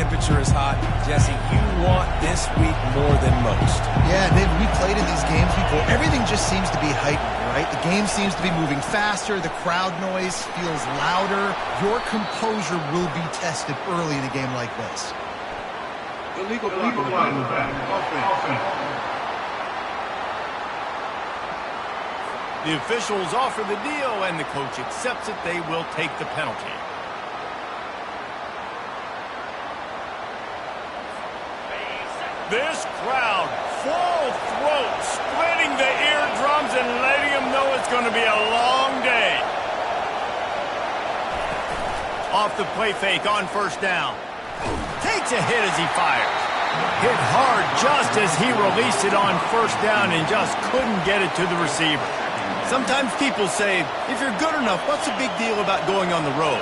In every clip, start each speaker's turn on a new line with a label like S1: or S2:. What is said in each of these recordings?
S1: temperature is hot. Jesse, you want this week more than most.
S2: Yeah, David, we played in these games before. Everything just seems to be heightened, right? The game seems to be moving faster. The crowd noise feels louder. Your composure will be tested early in a game like this.
S3: Illegal block in the back. Offense.
S4: The officials offer the deal, and the coach accepts it. They will take the penalty. This crowd, full throat, splitting the eardrums and letting them know it's going to be a long day. Off the play fake on first down. Takes a hit as he fires. Hit hard just as he released it on first down and just couldn't get it to the receiver. Sometimes people say, if you're good enough, what's the big deal about going on the road?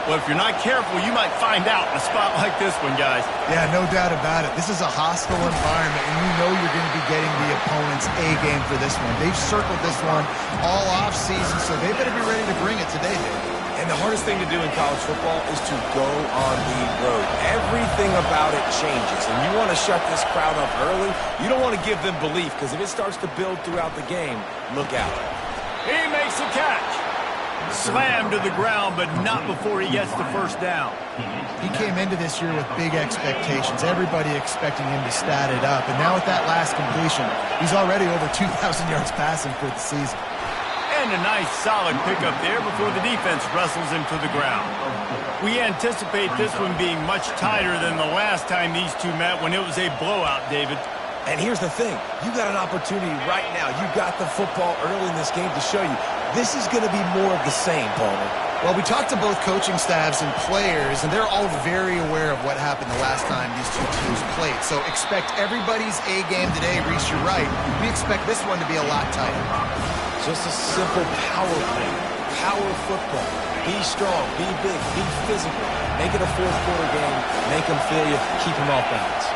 S4: Well, if you're not careful, you might find out in a spot like this one, guys.
S2: Yeah, no doubt about it. This is a hostile environment, and you know you're going to be getting the opponent's A game for this one. They've circled this one all offseason, so they better be ready to bring it today, Dave.
S1: And the hardest thing to do in college football is to go on the road. Everything about it changes, and you want to shut this crowd up early. You don't want to give them belief, because if it starts to build throughout the game, look out.
S4: He makes a catch. Slammed to the ground, but not before he gets the first down.
S2: He came into this year with big expectations. Everybody expecting him to stat it up. And now with that last completion, he's already over 2,000 yards passing for the season.
S4: And a nice solid pickup there before the defense wrestles him to the ground. We anticipate this one being much tighter than the last time these two met when it was a blowout, David.
S1: And here's the thing. You got an opportunity right now. You got the football early in this game to show you. This is going to be more of the same, Palmer.
S2: Well, we talked to both coaching staffs and players, and they're all very aware of what happened the last time these two teams played. So expect everybody's A game today. Reese, you're right. We expect this one to be a lot tighter.
S1: Just a simple power play. Power football. Be strong. Be big. Be physical. Make it a fourth-quarter game. Make them feel you. Keep them off balance.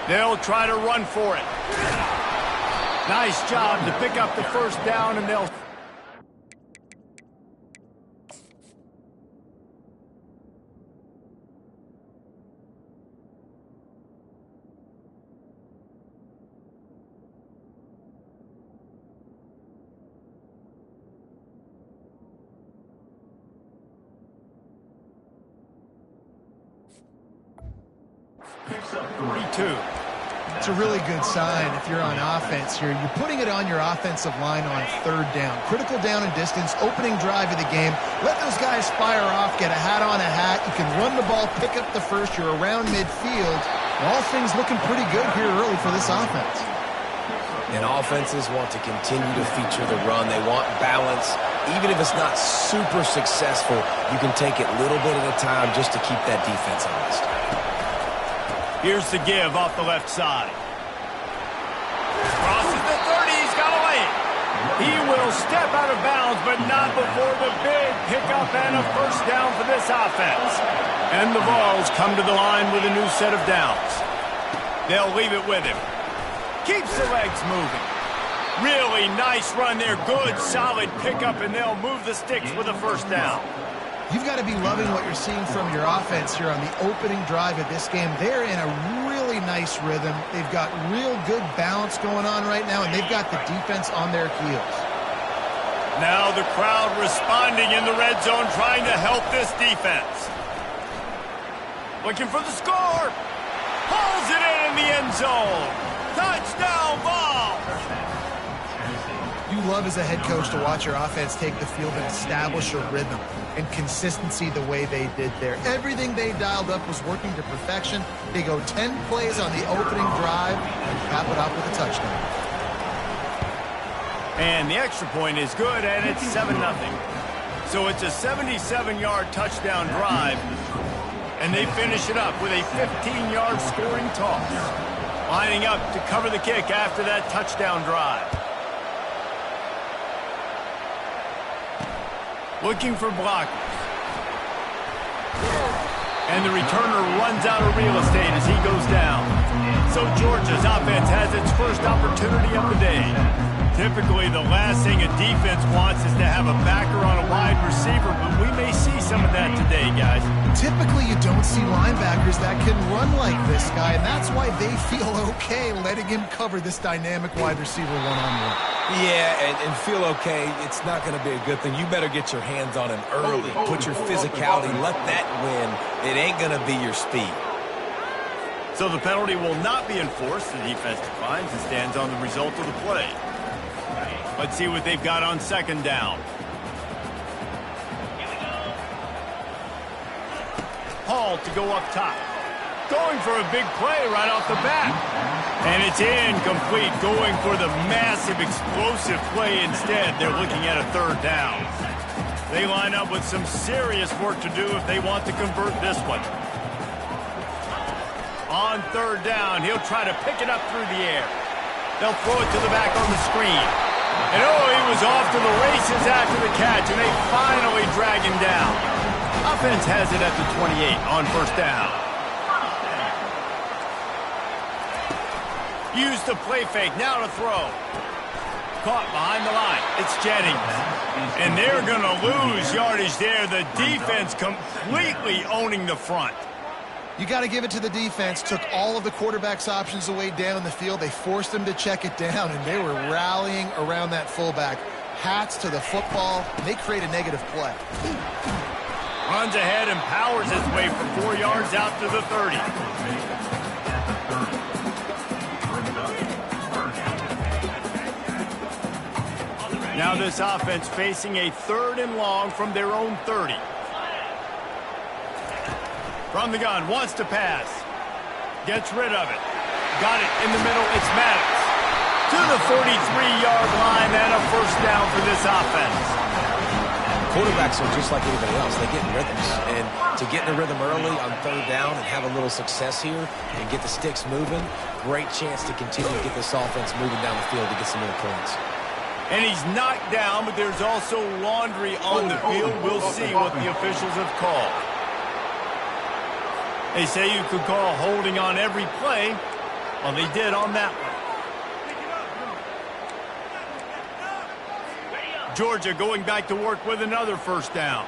S4: They'll try to run for it. Nice job to pick up the first down, and they'll... Picks up 32.
S2: It's a really good sign if you're on offense here. You're putting it on your offensive line on third down. Critical down and distance, opening drive of the game. Let those guys fire off, get a hat on a hat. You can run the ball, pick up the first. You're around midfield. All things looking pretty good here early for this offense.
S1: And offenses want to continue to feature the run. They want balance. Even if it's not super successful, you can take it little bit at a time just to keep that defense honest.
S4: Here's the give off the left side. Crosses the 30. He's got to lay it. He will step out of bounds, but not before the big pickup and a first down for this offense. And the Vols come to the line with a new set of downs. They'll leave it with him. Keeps the legs moving. Really nice run there. Good, solid pickup, and they'll move the sticks with a first down.
S2: You've got to be loving what you're seeing from your offense here on the opening drive of this game. They're in a really nice rhythm. They've got real good balance going on right now, and they've got the defense on their heels.
S4: Now the crowd responding in the red zone, trying to help this defense. Looking for the score. Pulls it in the end zone. Touchdown, Vols!
S2: You love as a head coach to watch your offense take the field and establish a rhythm and consistency the way they did there. Everything they dialed up was working to perfection. They go 10 plays on the opening drive and cap it off with a touchdown.
S4: And the extra point is good, and it's 7-0. So it's a 77-yard touchdown drive, and they finish it up with a 15-yard scoring toss. Lining up to cover the kick after that touchdown drive. Looking for blockers. And the returner runs out of real estate as he goes down. So Georgia's offense has its first opportunity of the day. Typically, the last thing a defense wants is to have a backer on a wide receiver, but we may today, guys.
S2: Typically, you don't see linebackers that can run like this guy, and that's why they feel okay letting him cover this dynamic wide receiver one-on-one.
S1: Yeah, and feel okay, it's not going to be a good thing. You better get your hands on him early. Put your physicality, let that win. It ain't going to be your speed.
S4: So the penalty will not be enforced. The defense declines and stands on the result of the play. Let's see what they've got on second down. Hall to go up top. Going for a big play right off the bat. And it's incomplete. Going for the massive explosive play instead. They're looking at a third down. They line up with some serious work to do if they want to convert this one. On third down, he'll try to pick it up through the air. They'll throw it to the back on the screen. And oh, he was off to the races after the catch, and they finally drag him down. Offense has it at the 28 on first down. Use the play fake, now to throw. Caught behind the line. It's Jennings. And they're going to lose yardage there. The defense completely owning the front.
S2: You got to give it to the defense. Took all of the quarterback's options away down the field. They forced him to check it down, and they were rallying around that fullback. Hats to the football. They create a negative play.
S4: Runs ahead and powers his way for 4 yards out to the 30. Now this offense facing a 3rd and long from their own 30. From the gun, wants to pass. Gets rid of it. Got it in the middle, it's Maddox. To the 43-yard line and a first down for this offense.
S1: Quarterbacks are just like anybody else. They get in rhythms. And to get in the rhythm early on third down and have a little success here and get the sticks moving, great chance to continue to get this offense moving down the field to get some more points.
S4: And he's knocked down, but there's also laundry on the field. We'll see what the officials have called. They say you could call holding on every play. Well, they did on that one. Georgia going back to work with another first down.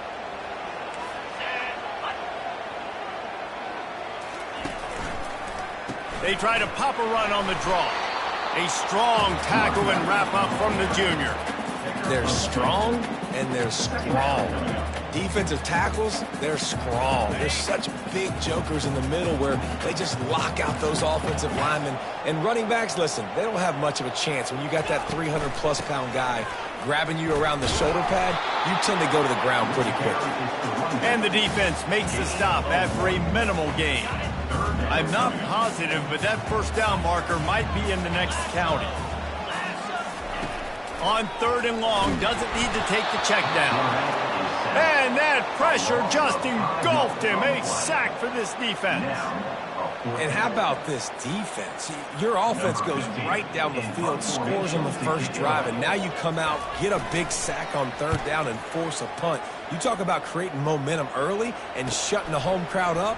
S4: They try to pop a run on the draw. A strong tackle and wrap up from the junior.
S1: They're strong and they're strong. Defensive tackles, they're strong. They're such big jokers in the middle where they just lock out those offensive linemen. And running backs, listen, they don't have much of a chance. When you got that 300-plus pound guy grabbing you around the shoulder pad, you tend to go to the ground pretty quickly.
S4: And the defense makes the stop after a minimal gain. I'm not positive, but that first down marker might be in the next county. On 3rd and long, doesn't need to take the check down. And that pressure just engulfed him. A sack for this defense.
S1: And how about this defense? Your offense goes right down the field, scores on the first drive, and now you come out, get a big sack on 3rd down, and force a punt. You talk about creating momentum early and shutting the home crowd up.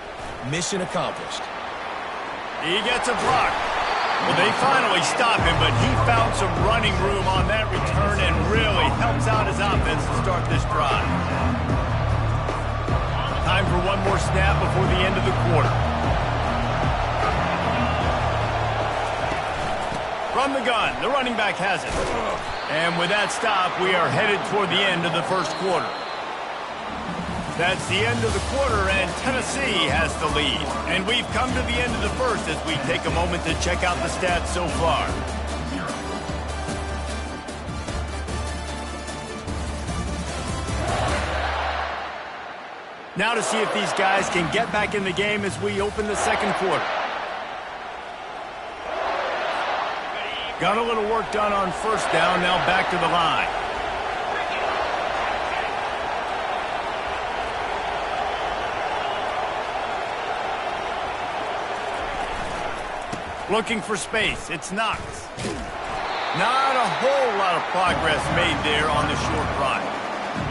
S1: Mission accomplished.
S4: He gets a block. Well, they finally stop him, but he found some running room on that return and really helps out his offense to start this drive. Time for one more snap before the end of the quarter. From the gun, the running back has it. And with that stop, we are headed toward the end of the first quarter. That's the end of the quarter, and Tennessee has the lead. And we've come to the end of the first as we take a moment to check out the stats so far. Now to see if these guys can get back in the game as we open the second quarter. Got a little work done on first down, now back to the line. Looking for space. It's Knox. Not a whole lot of progress made there on the short run.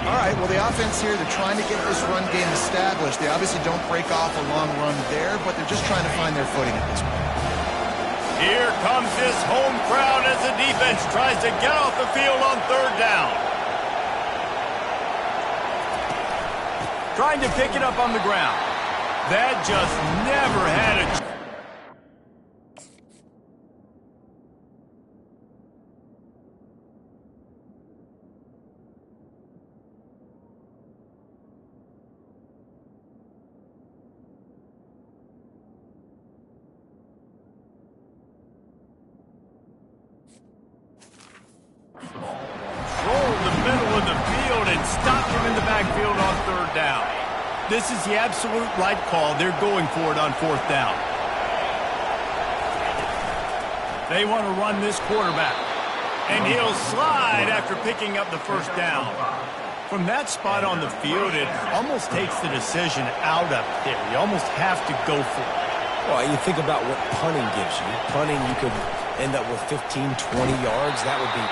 S2: All right, well, the offense here, they're trying to get this run game established. They obviously don't break off a long run there, but they're just trying to find their footing at this point.
S4: Here comes this home crowd as the defense tries to get off the field on 3rd down. Trying to pick it up on the ground. That just never had a... Rolled the middle of the field and stopped him in the backfield on third down. This is the absolute right call. They're going for it on fourth down. They want to run this quarterback. And he'll slide after picking up the first down. From that spot on the field, it almost takes the decision out of there. You almost have to go for it.
S1: Well, you think about what punting gives you. Punting, you could end up with 15, 20 yards. That would be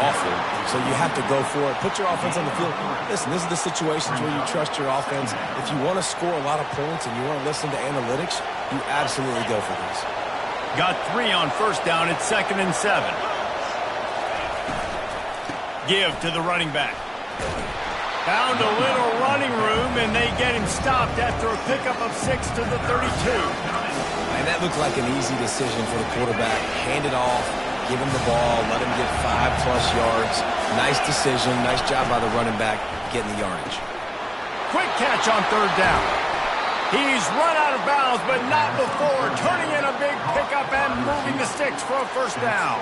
S1: awful. So you have to go for it. Put your offense on the field. Listen, this is the situations where you trust your offense. If you want to score a lot of points and you want to listen to analytics, you absolutely go for this.
S4: Got 3 on first down. It's 2nd and 7. Give to the running back. Found a little running room, and they get him stopped after a pickup of 6 to the 32.
S1: And that looked like an easy decision for the quarterback. Hand it off, give him the ball, let him get 5+ yards. Nice decision, nice job by the running back getting the yardage.
S4: Quick catch on third down. He's run out of bounds, but not before turning in a big pickup and moving the sticks for a first down.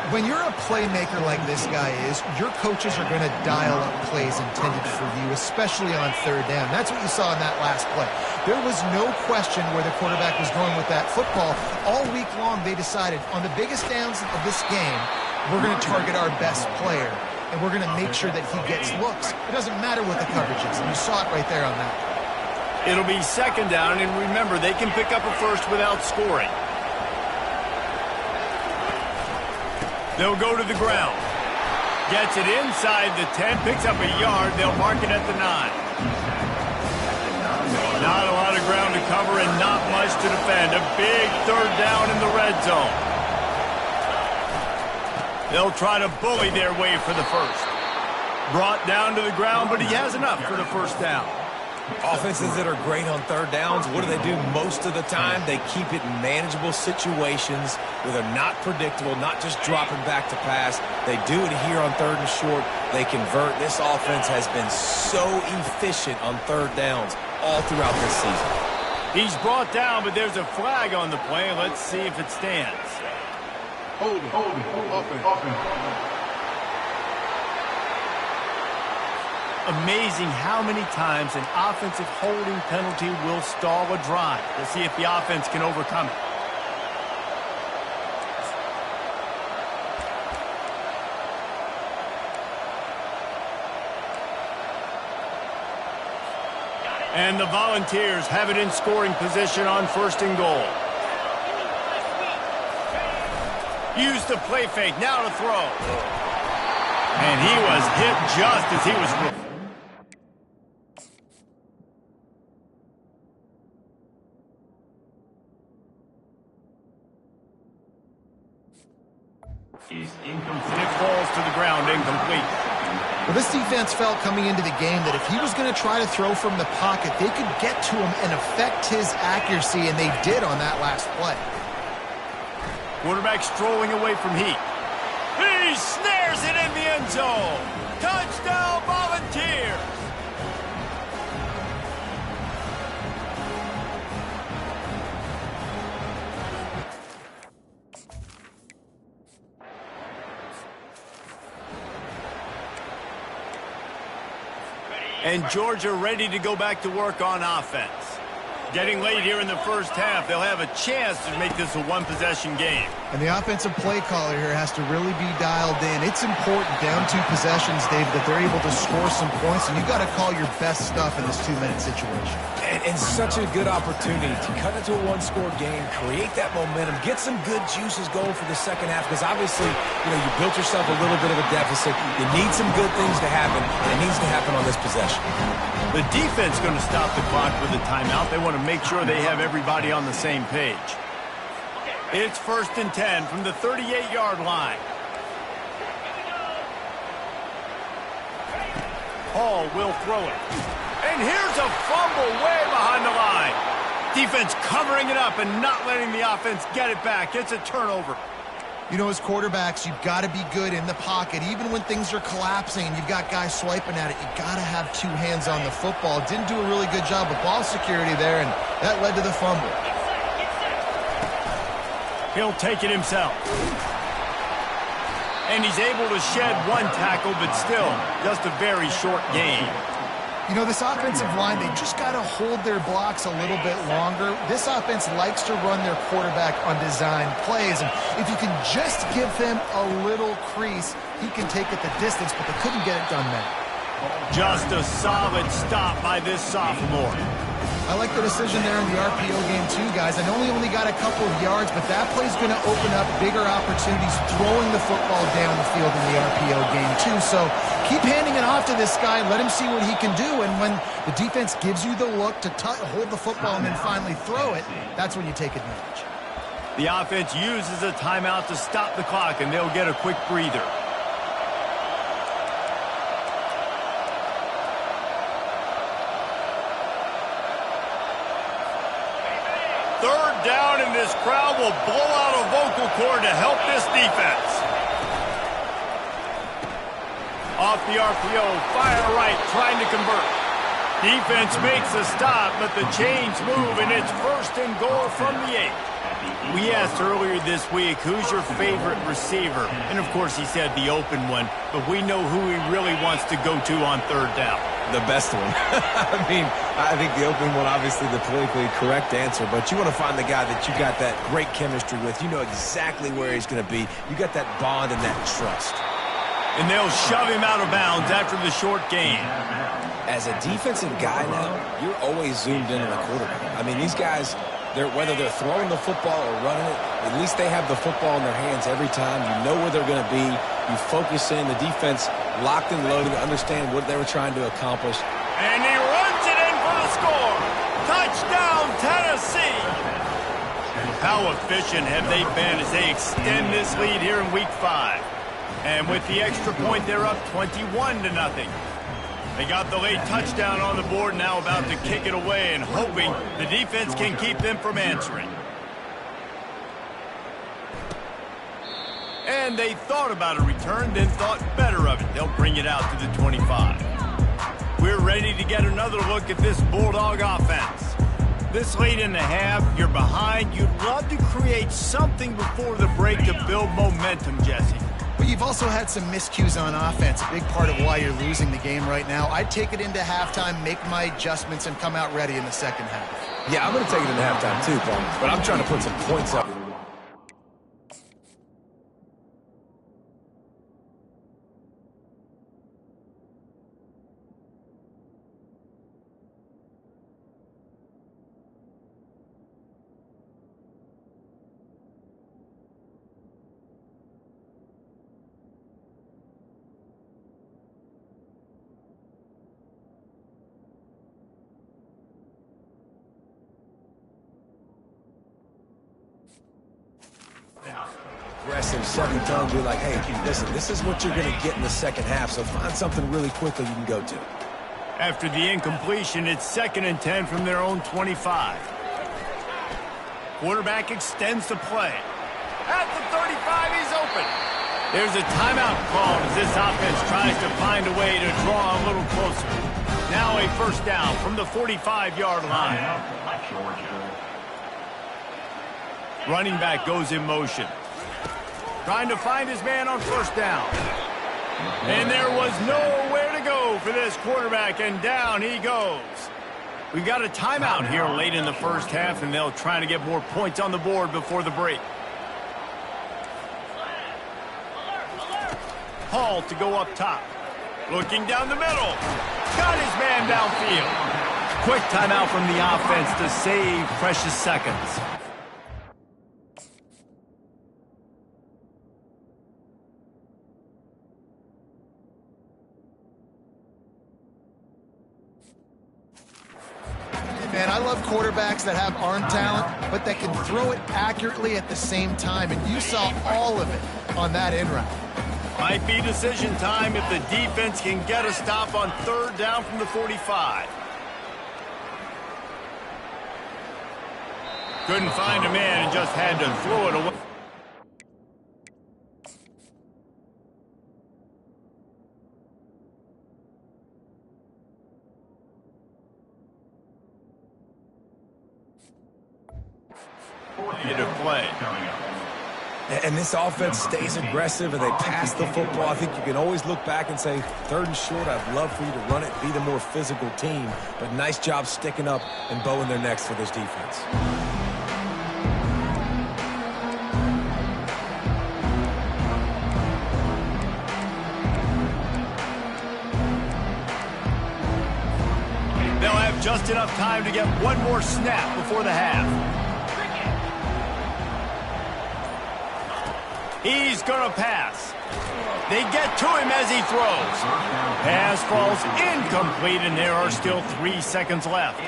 S2: When you're a playmaker like this guy is, your coaches are going to dial up plays intended for you, especially on third down. That's what you saw in that last play. There was no question where the quarterback was going with that football. All week long, they decided on the biggest downs of this game, we're going to target our best player, and we're going to make sure that he gets looks. It doesn't matter what the coverage is, and you saw it right there on that.
S4: It'll be 2nd down, and remember, they can pick up a first without scoring. They'll go to the ground. Gets it inside the 10, picks up a yard. They'll mark it at the 9. Not a lot of ground to cover and not much to defend. A big third down in the red zone. They'll try to bully their way for the first. Brought down to the ground, but he has enough for the first down.
S1: Offenses that are great on third downs, what do? Most of the time, they keep it in manageable situations where they're not predictable, not just dropping back to pass. They do it here on 3rd and short. They convert. This offense has been so efficient on third downs all throughout this season.
S4: He's brought down, but there's a flag on the play. Let's see if it stands.
S3: Hold it. Offense.
S4: Amazing how many times an offensive holding penalty will stall a drive. We'll see if the offense can overcome it. And the Volunteers have it in scoring position on 1st and goal. Use the play fake, now to throw. And he was hit just as he was... He's incomplete. It falls to the ground, incomplete.
S2: Well, this defense felt coming into the game that if he was going to try to throw from the pocket, they could get to him and affect his accuracy, and they did on that last play.
S4: Quarterback strolling away from heat. He snares it in the end zone. Touchdown, Volunteers. And Georgia ready to go back to work on offense. Getting late here in the first half, they'll have a chance to make this a one-possession game.
S2: And the offensive play caller here has to really be dialed in. It's important down 2 possessions, Dave, that they're able to score some points, and you got to call your best stuff in this 2-minute situation.
S1: And such a good opportunity to cut into a one-score game, create that momentum, get some good juices going for the second half, because obviously, you built yourself a little bit of a deficit. You need some good things to happen, and it needs to happen on this possession.
S4: The defense going to stop the clock with a timeout. They want to make sure they have everybody on the same page. It's 1st and 10 from the 38-yard line. Hall will throw it. And here's a fumble way behind the line. Defense covering it up and not letting the offense get it back. It's a turnover.
S2: You know, as quarterbacks, you've got to be good in the pocket. Even when things are collapsing and you've got guys swiping at it, you've got to have two hands on the football. Didn't do a really good job of ball security there, and that led to the fumble.
S4: He'll take it himself. And he's able to shed one tackle, but still, just a very short gain.
S2: You know, this offensive line, they just got to hold their blocks a little bit longer. This offense likes to run their quarterback on design plays, and if you can just give him a little crease, he can take it the distance, but they couldn't get it done now.
S4: Just a solid stop by this sophomore.
S2: I like the decision there in the RPO game too, guys. I know he only got a couple of yards, but that play's going to open up bigger opportunities throwing the football down the field in the RPO game too. So keep handing it off to this guy. Let him see what he can do. And when the defense gives you the look to hold the football and then finally throw it, that's when you take advantage.
S4: The offense uses a timeout to stop the clock, and they'll get a quick breather. Third down, and this crowd will blow out a vocal cord to help this defense. Off the RPO, fire right, trying to convert. Defense makes a stop, but the chains move, and it's 1st and goal from the 8. We asked earlier this week, who's your favorite receiver? And, of course, he said the open one, but we know who he really wants to go to on third down.
S1: The best one. I mean, I think the open one, obviously the politically correct answer, but you want to find the guy that you got that great chemistry with. You know exactly where he's going to be. You got that bond and that trust.
S4: And they'll shove him out of bounds after the short gain.
S1: As a defensive guy now, you're always zoomed in on a quarterback. I mean, these guys, whether they're throwing the football or running it, at least they have the football in their hands every time. You know where they're going to be. You focus in. The defense locked and loaded to understand what they were trying to accomplish.
S4: And he runs it in for the score. Touchdown, Tennessee. How efficient have they been as they extend this lead here in Week 5? And with the extra point, they're up 21-0. They got the late touchdown on the board, now about to kick it away and hoping the defense can keep them from answering. And they thought about a return, then thought better of it. They'll bring it out to the 25. We're ready to get another look at this Bulldog offense. This late in the half, you're behind. You'd love to create something before the break to build momentum, Jesse.
S2: But you've also had some miscues on offense, a big part of why you're losing the game right now. I'd take it into halftime, make my adjustments, and come out ready in the second half.
S1: Yeah, I'm going to take it into halftime too, Paul, but I'm trying to put some points up. Aggressive, seven-tone, be like, hey, listen, this is what you're going to get in the second half, so find something really quickly you can go to.
S4: After the incompletion, it's 2nd and 10 from their own 25. Quarterback extends the play. At the 35, he's open. There's a timeout called as this offense tries to find a way to draw a little closer. Now a 1st down from the 45-yard line. Running back goes in motion. Trying to find his man on 1st down. And there was nowhere to go for this quarterback, and down he goes. We've got a timeout here late in the first half, and they'll try to get more points on the board before the break. Hall to go up top. Looking down the middle. Got his man downfield. Quick timeout from the offense to save precious seconds.
S2: Man, I love quarterbacks that have arm talent, but that can throw it accurately at the same time, and you saw all of it on that in route.
S4: Might be decision time if the defense can get a stop on third down from the 45. Couldn't find a man and just had to throw it away. Play.
S1: And this offense stays aggressive and they pass the football. I think you can always look back and say, 3rd and short, I'd love for you to run it, be the more physical team. But nice job sticking up and bowing their necks for this defense.
S4: They'll have just enough time to get one more snap before the half. He's going to pass. They get to him as he throws. Pass falls incomplete, and there are still 3 seconds left.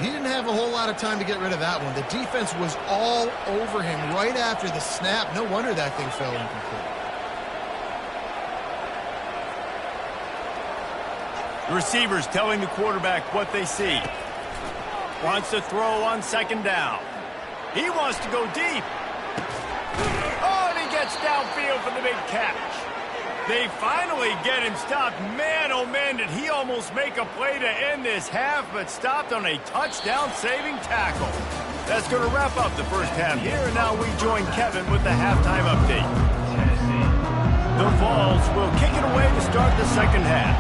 S2: He didn't have a whole lot of time to get rid of that one. The defense was all over him right after the snap. No wonder that thing fell incomplete.
S4: The receiver's telling the quarterback what they see. Wants to throw on 2nd down. He wants to go deep. Gets downfield for the big catch. They finally get him stopped. Man, oh man, did he almost make a play to end this half, but stopped on a touchdown-saving tackle. That's going to wrap up the first half here, and now we join Kevin with the halftime update. The Vols will kick it away to start the second half.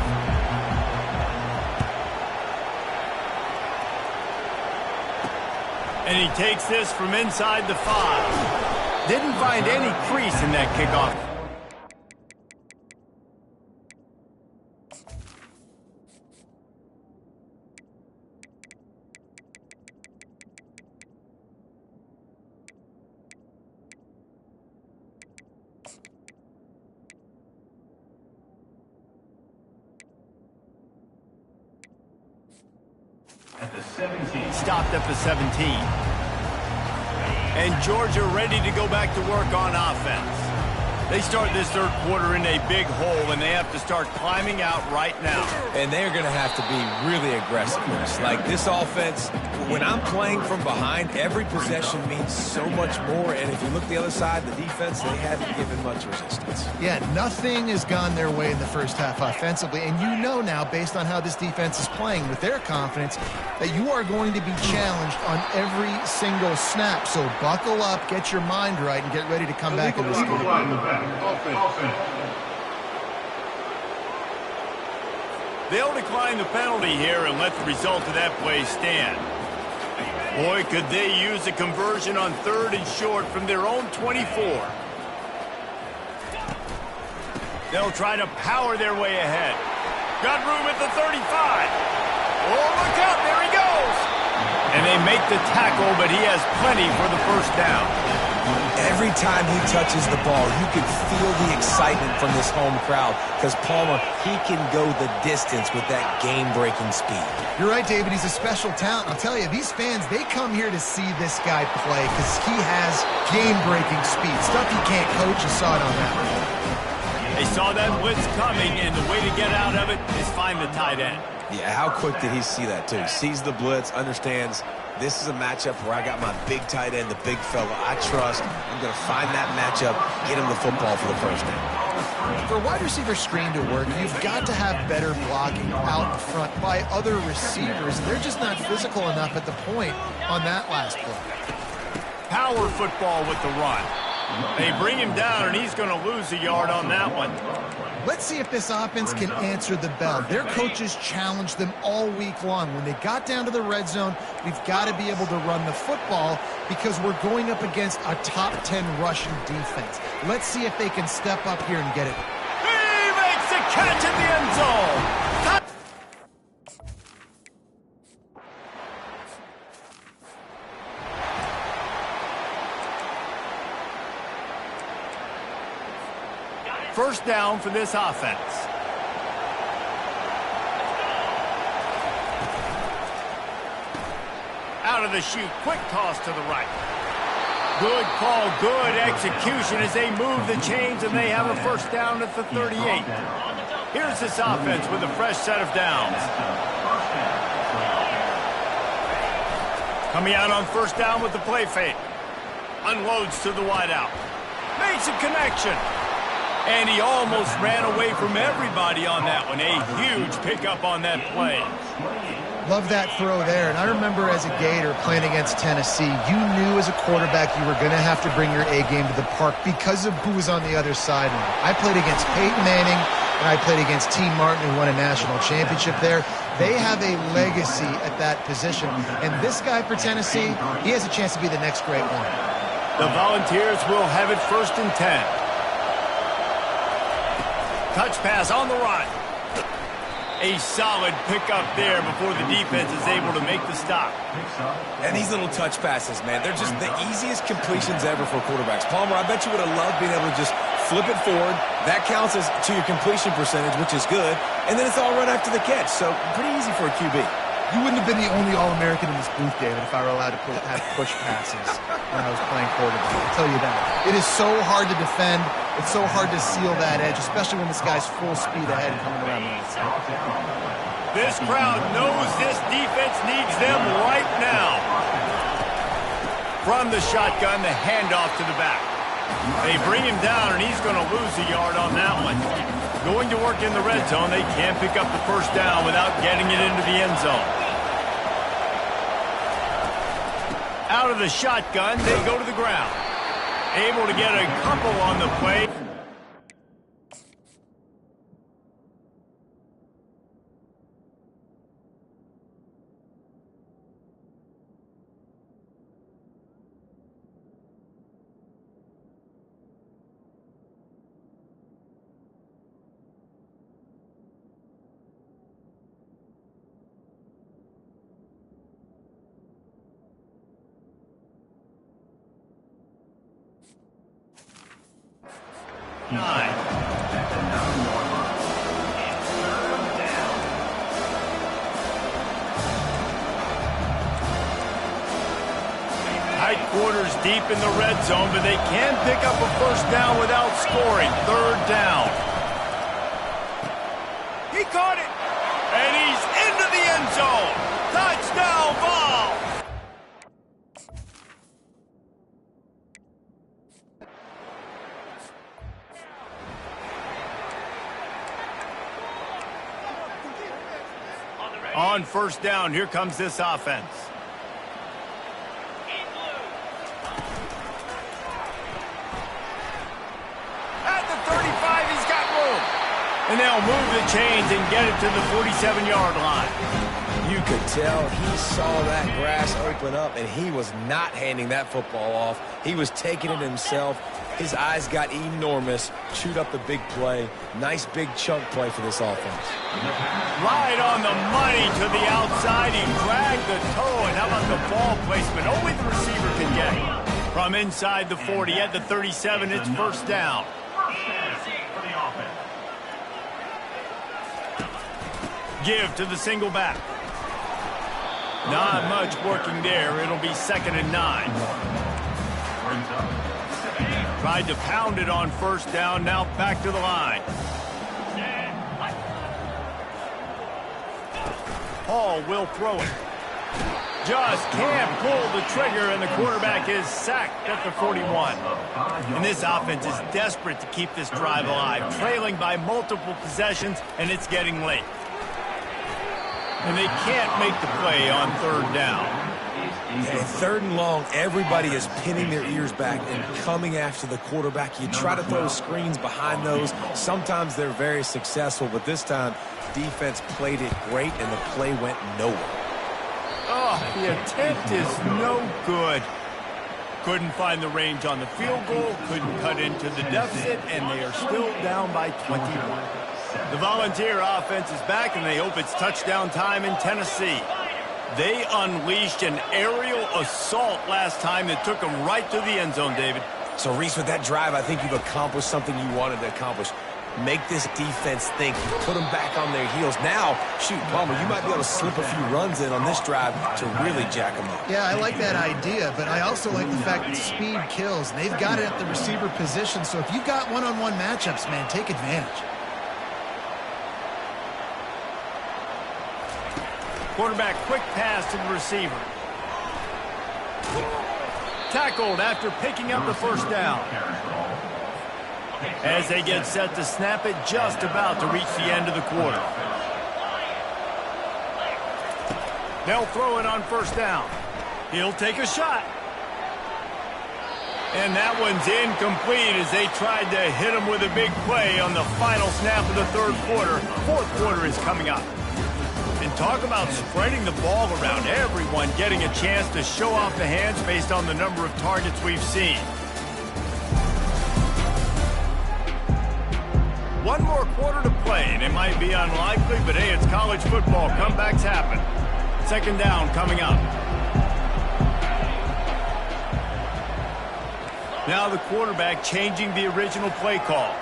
S4: And he takes this from inside the 5. Didn't find any crease in that kickoff. At the 17. Stopped at the 17. And Georgia ready to go back to work on offense. They start this third quarter in a big hole, and they have to start climbing out right now.
S1: And they're going to have to be really aggressive. Like this offense, when I'm playing from behind, every possession means so much more. And if you look the other side, the defense, they haven't given much resistance.
S2: Yeah, nothing has gone their way in the first half offensively. And you know now, based on how this defense is playing with their confidence, that you are going to be challenged on every single snap. So buckle up, get your mind right, and get ready to come back in this game.
S4: They'll decline the penalty here and let the result of that play stand. Boy, could they use a conversion on 3rd and short from their own 24. They'll try to power their way ahead. Got room at the 35. Oh, look out, there he goes. And they make the tackle, but he has plenty for the first down.
S1: Every time he touches the ball, you can feel the excitement from this home crowd because Palmer, he can go the distance with that game-breaking speed.
S2: You're right, David. He's a special talent. I'll tell you, these fans, they come here to see this guy play because he has game-breaking speed. Stuff you can't coach. You saw it on that one.
S4: They saw that blitz coming, and the way to get out of it is find the tight end.
S1: Yeah, how quick did he see that, too? Sees the blitz, understands this is a matchup where I got my big tight end, the big fella I trust. I'm going to find that matchup, get him the football for the first down.
S2: For a wide receiver screen to work, you've got to have better blocking out in front by other receivers. They're just not physical enough at the point on that last play.
S4: Power football with the run. They bring him down, and he's going to lose a yard on that one.
S2: Let's see if this offense can answer the bell. Their coaches challenged them all week long. When they got down to the red zone, we've got to be able to run the football because we're going up against a top 10 rushing defense. Let's see if they can step up here and get it.
S4: He makes a catch in the end zone. First down for this offense. Out of the chute, quick toss to the right. Good call, good execution as they move the chains and they have a first down at the 38. Here's this offense with a fresh set of downs. Coming out on first down with the play fake. Unloads to the wideout. Makes a connection. And he almost ran away from everybody on that one. A huge pickup on that play.
S2: Love that throw there. And I remember as a Gator playing against Tennessee, you knew as a quarterback you were going to have to bring your A game to the park because of who was on the other sideline. I played against Peyton Manning, and I played against T. Martin, who won a national championship there. They have a legacy at that position. And this guy for Tennessee, he has a chance to be the next great one.
S4: The Volunteers will have it 1st and 10. Touch pass on the run. A solid pickup there before the defense is able to make the stop.
S1: And these little touch passes, man, they're just the easiest completions ever for quarterbacks. Palmer, I bet you would have loved being able to just flip it forward. That counts as to your completion percentage, which is good. And then it's all run after the catch. So pretty easy for a QB.
S2: You wouldn't have been the only All-American in this booth, David, if I were allowed to have push passes when I was playing quarterback. I'll tell you that. It is so hard to defend. It's so hard to seal that edge, especially when this guy's full speed ahead coming around the outside.
S4: This crowd knows this defense needs them right now. From the shotgun, the handoff to the back. They bring him down, and he's going to lose a yard on that one. Going to work in the red zone, they can't pick up the first down without getting it into the end zone. Out of the shotgun, they go to the ground. Able to get a couple on the play. Tight quarters deep in the red zone, but they can pick up a first down without scoring. 3rd down. He caught it, and he's into the end zone. Touchdown, Vols! On first down, here comes this offense. At the 35, he's got room. And they'll move the chains and get it to the 47-yard line.
S1: You could tell he saw that grass open up, and he was not handing that football off. He was taking it himself. His eyes got enormous, chewed up the big play. Nice big chunk play for this offense.
S4: Right on the money to the outside. He dragged the toe, and how about the ball placement? Only the receiver can get it. From inside the 40 at the 37, it's first down. Give to the single back. Not much working there. It'll be 2nd and 9. Tried to pound it on first down, now back to the line. Hall will throw it. Just can't pull the trigger, and the quarterback is sacked at the 41. And this offense is desperate to keep this drive alive, trailing by multiple possessions, and it's getting late. And they can't make the play on 3rd down.
S1: And 3rd and long, everybody is pinning their ears back and coming after the quarterback. You try to throw screens behind those. Sometimes they're very successful, but this time, defense played it great, and the play went nowhere.
S4: Oh, the attempt is no good. Couldn't find the range on the field goal, couldn't cut into the deficit, and they are still down by 21. The Volunteer offense is back, and they hope it's touchdown time in Tennessee. They unleashed an aerial assault last time that took them right to the end zone, David.
S1: So, Reese, with that drive, I think you've accomplished something you wanted to accomplish. make this defense think, put them back on their heels. Now, shoot, Palmer, you might be able to slip a few runs in on this drive to really jack them up.
S2: Yeah, I like that idea, but I also like the fact that speed kills. They've got it at the receiver position, so if you've got one-on-one matchups, man, take advantage.
S4: Quarterback quick pass to the receiver. Tackled after picking up the first down. As they get set to snap it, just about to reach the end of the quarter. They'll throw it on first down. He'll take a shot. And that one's incomplete as they tried to hit him with a big play on the final snap of the third quarter. Fourth quarter is coming up. And talk about spreading the ball around, everyone getting a chance to show off the hands based on the number of targets we've seen. One more quarter to play, and it might be unlikely, but hey, it's college football. Comebacks happen. Second down coming up. Now the quarterback changing the original play call.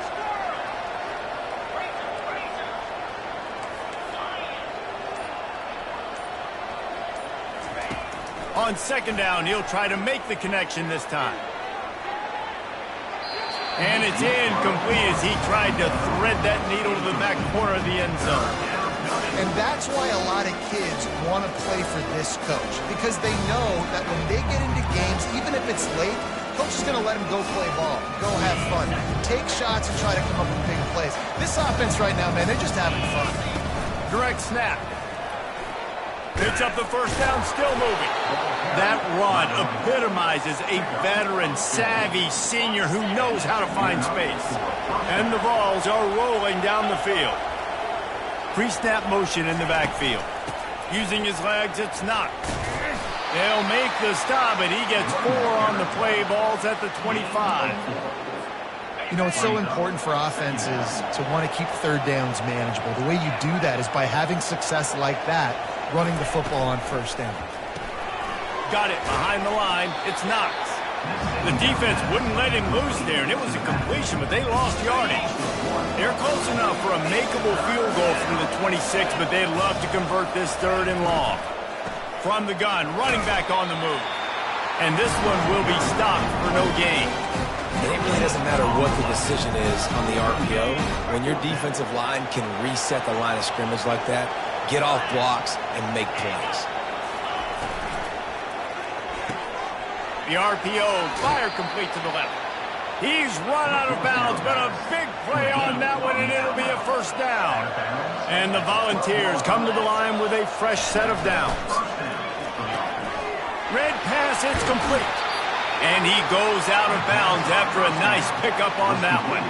S4: On second down, he'll try to make the connection this time. And it's incomplete as he tried to thread that needle to the back corner of the end zone.
S2: And that's why a lot of kids want to play for this coach, because they know that when they get into games, even if it's late, coach is going to let them go play ball, go have fun, take shots and try to come up with big plays. This offense right now, man, they're just having fun.
S4: Direct snap. Picks up the first down, still moving. That run epitomizes a veteran, savvy senior who knows how to find space. And the Vols are rolling down the field. Pre-snap motion in the backfield. Using his legs, it's Knox. They'll make the stop, and he gets 4 on the play. Ball's at the 25.
S2: You know, it's so important for offenses to want to keep third downs manageable. The way you do that is by having success like that, running the football on first down.
S4: Got it behind the line. It's Knox. The defense wouldn't let him loose there, and it was a completion, but they lost yardage. They're close enough for a makeable field goal from the 26, but they'd love to convert this third and long. From the gun, running back on the move. And this one will be stopped for no gain.
S1: And it really doesn't matter what the decision is on the RPO. When your defensive line can reset the line of scrimmage like that, get off blocks, and make plays.
S4: The RPO, fire complete to the left. He's run out of bounds, but a big play on that one, and it'll be a first down. And the Volunteers come to the line with a fresh set of downs. Red pass, it's complete. And he goes out of bounds after a nice pickup on that one.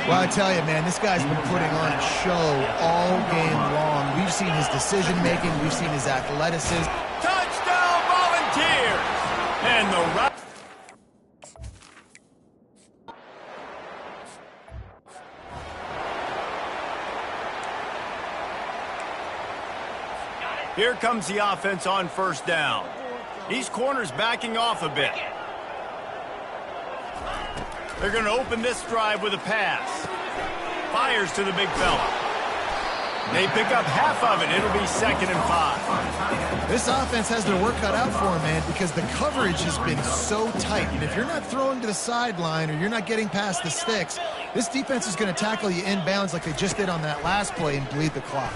S2: Well, I tell you, man, this guy's been putting on a show all game long. We've seen his decision-making. We've seen his athleticism.
S4: Touchdown, Volunteers! And the right. Here comes the offense on first down. These corners backing off a bit. They're going to open this drive with a pass. Fires to the big fella. They pick up half of it. It'll be 2nd and 5.
S2: This offense has their work cut out for them, man, because the coverage has been so tight. And if you're not throwing to the sideline or you're not getting past the sticks, this defense is going to tackle you inbounds like they just did on that last play and bleed the clock.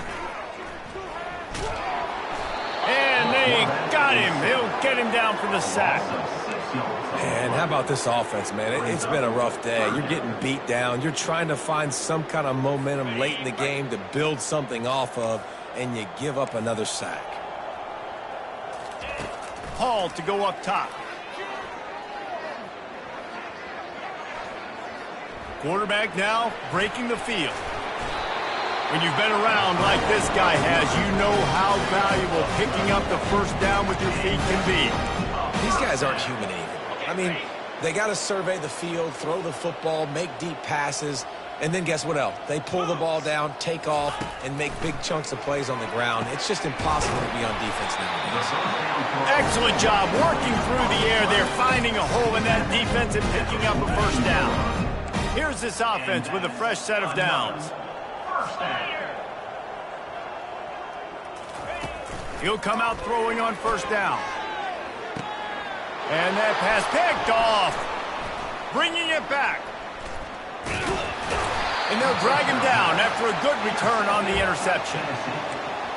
S4: And they got him. They'll get him down for the sack.
S1: And how about this offense, man? It's been a rough day. You're getting beat down. You're trying to find some kind of momentum late in the game to build something off of, and you give up another sack.
S4: Hall to go up top. Quarterback now breaking the field. When you've been around like this guy has, you know how valuable picking up the first down with your feet can be.
S1: These guys aren't human either. I mean, they got to survey the field, throw the football, make deep passes, and then guess what else? They pull the ball down, take off, and make big chunks of plays on the ground. It's just impossible to be on defense nowadays.
S4: Excellent job working through the air. They're finding a hole in that defense and picking up a first down. Here's this offense with a fresh set of downs. He'll come out throwing on first down. And that pass picked off. Bringing it back. And they'll drag him down after a good return on the interception.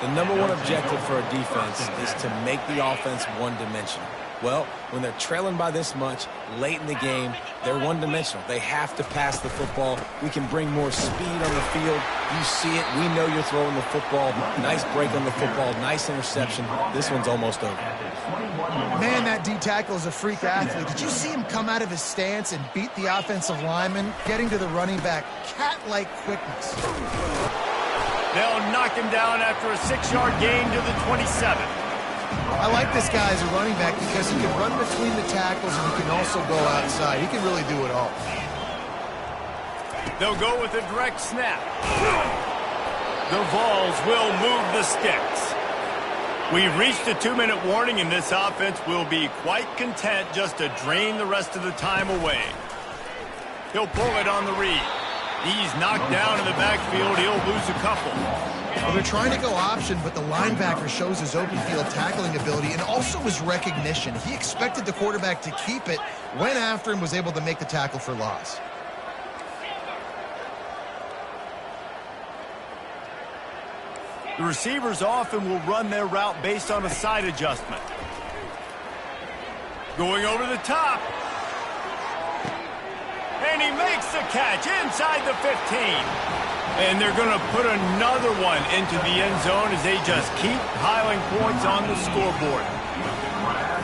S1: The number one objective for a defense is to make the offense one-dimensional. Well, when they're trailing by this much late in the game, they're one-dimensional. They have to pass the football. We can bring more speed on the field. You see it. We know you're throwing the football. Nice break on the football. Nice interception. This one's almost over.
S2: Man, that D-tackle is a freak athlete. Did you see him come out of his stance and beat the offensive lineman, getting to the running back? Cat-like quickness.
S4: They'll knock him down after a 6-yard gain to the 27.
S2: I like this guy as a running back because he can run between the tackles and he can also go outside. He can really do it all.
S4: They'll go with a direct snap. The Vols will move the sticks. We've reached a 2-minute warning, and this offense will be quite content just to drain the rest of the time away. He'll pull it on the read. He's knocked down in the backfield. He'll lose a couple.
S2: Well, they're trying to go option, but the linebacker shows his open field tackling ability and also his recognition. He expected the quarterback to keep it, went after him, was able to make the tackle for loss.
S4: The receivers often will run their route based on a side adjustment. Going over the top. And he makes the catch inside the 15. And they're going to put another one into the end zone as they just keep piling points on the scoreboard.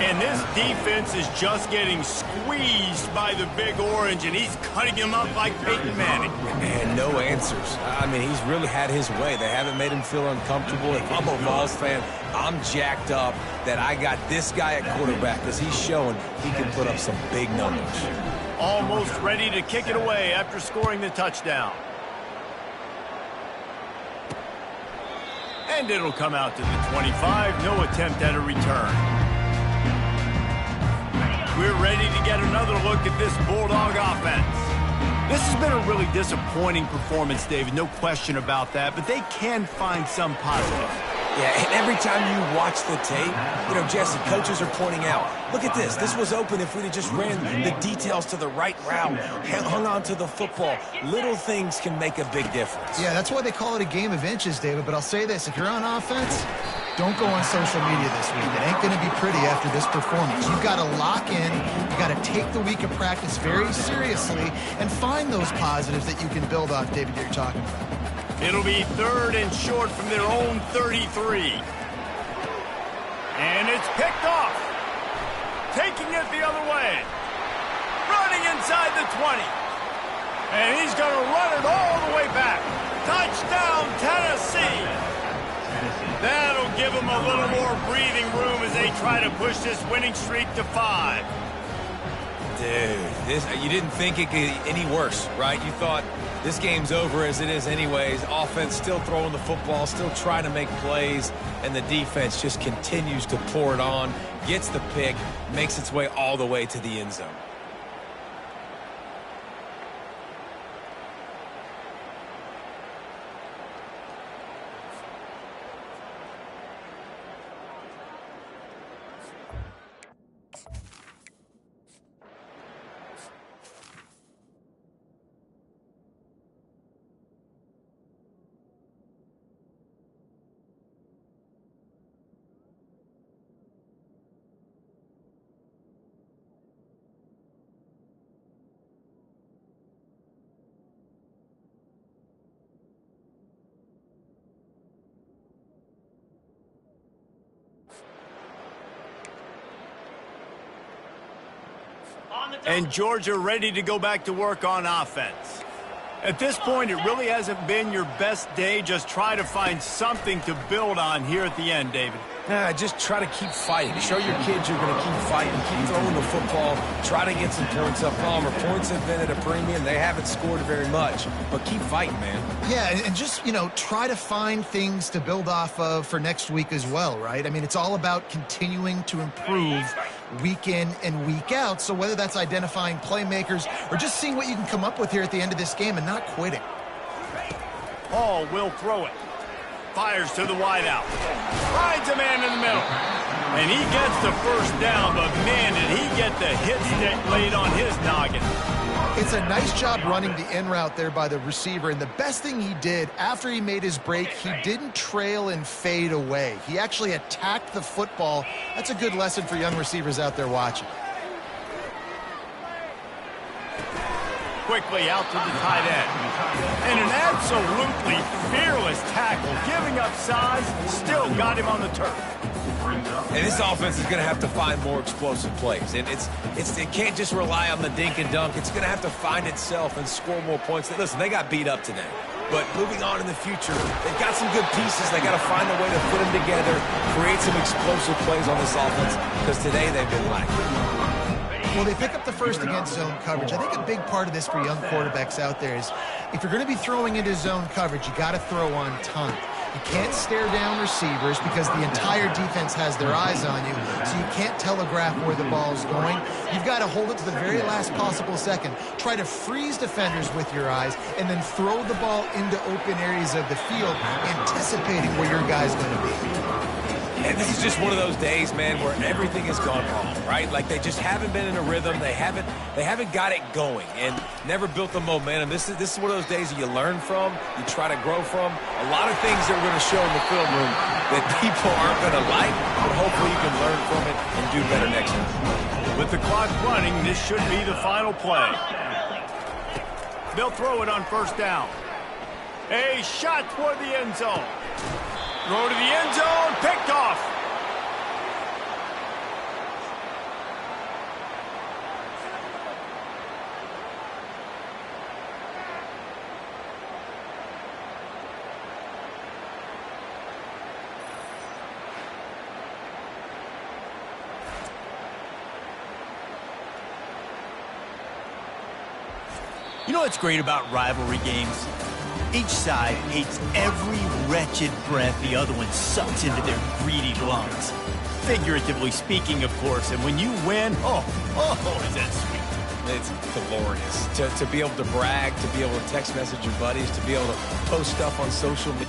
S4: And this defense is just getting squeezed by the Big Orange, and he's cutting him up like Peyton Manning.
S1: And no answers. I mean, he's really had his way. They haven't made him feel uncomfortable. If I'm a Vols fan, I'm jacked up that I got this guy at quarterback because he's showing he can put up some big numbers.
S4: Almost ready to kick it away after scoring the touchdown. And it'll come out to the 25. No attempt at a return. We're ready to get another look at this Bulldog offense. This has been a really disappointing performance, David. No question about that. But they can find some positives.
S1: Yeah, and every time you watch the tape, you know, Jesse, coaches are pointing out, look at this. This was open if we'd have just ran the details to the right route, hung on to the football. Little things can make a big difference.
S2: Yeah, that's why they call it a game of inches, David. But I'll say this, if you're on offense, don't go on social media this week. It ain't going to be pretty after this performance. You've got to lock in. You've got to take the week of practice very seriously and find those positives that you can build off, David, that you're talking about.
S4: It'll be 3rd and short from their own 33. And it's picked off. Taking it the other way. Running inside the 20. And he's going to run it all the way back. Touchdown, Tennessee. That'll give them a little more breathing room as they try to push this winning streak to 5.
S1: Dude, you didn't think it could get any worse, right? You thought this game's over as it is anyways. Offense still throwing the football, still trying to make plays, and the defense just continues to pour it on, gets the pick, makes its way all the way to the end zone.
S4: And Georgia ready to go back to work on offense. At this point, it really hasn't been your best day. Just try to find something to build on here at the end, David.
S1: Just try to keep fighting. Show your kids you're going to keep fighting, keep throwing the football, try to get some points up. Palmer, points have been at a premium. They haven't scored very much, but keep fighting, man.
S2: Yeah, and just, try to find things to build off of for next week as well, right? I mean, it's all about continuing to improve week in and week out. So whether that's identifying playmakers or just seeing what you can come up with here at the end of this game and not quitting.
S4: Hall will throw it. Fires to the wideout. Finds a man in the middle. And he gets the first down, but man, did he get the hit stick laid on his noggin.
S2: It's a nice job running the in route there by the receiver, and the best thing he did after he made his break, he didn't trail and fade away. He actually attacked the football. That's a good lesson for young receivers out there watching.
S4: Quickly out to the tight end. And an absolutely fearless tackle, giving up size, still got him on the turf.
S1: And this offense is going to have to find more explosive plays. And it can't just rely on the dink and dunk. It's going to have to find itself and score more points. Listen, they got beat up today. But moving on in the future, they've got some good pieces. They got to find a way to put them together, create some explosive plays on this offense, because today they've been lacking.
S2: Well, they pick up the first against zone coverage. I think a big part of this for young quarterbacks out there is if you're going to be throwing into zone coverage, you got to throw on time. You can't stare down receivers because the entire defense has their eyes on you, so you can't telegraph where the ball's going. You've got to hold it to the very last possible second. Try to freeze defenders with your eyes, and then throw the ball into open areas of the field, anticipating where your guy's going to be.
S1: And this is just one of those days, man, where everything has gone wrong, right? Like they just haven't been in a rhythm. They haven't got it going and never built the momentum. This is one of those days that you learn from, you try to grow from. A lot of things that we're going to show in the film room that people aren't going to like, but hopefully you can learn from it and do better next time.
S4: With the clock running, this should be the final play. They'll throw it on first down. A shot toward the end zone. Throw to the end zone, picked off.
S5: You know what's great about rivalry games? Each side hates every wretched breath the other one sucks into their greedy lungs. Figuratively speaking, of course, and when you win, oh, is that sweet.
S1: It's glorious to be able to brag, to be able to text message your buddies, to be able to post stuff on social media.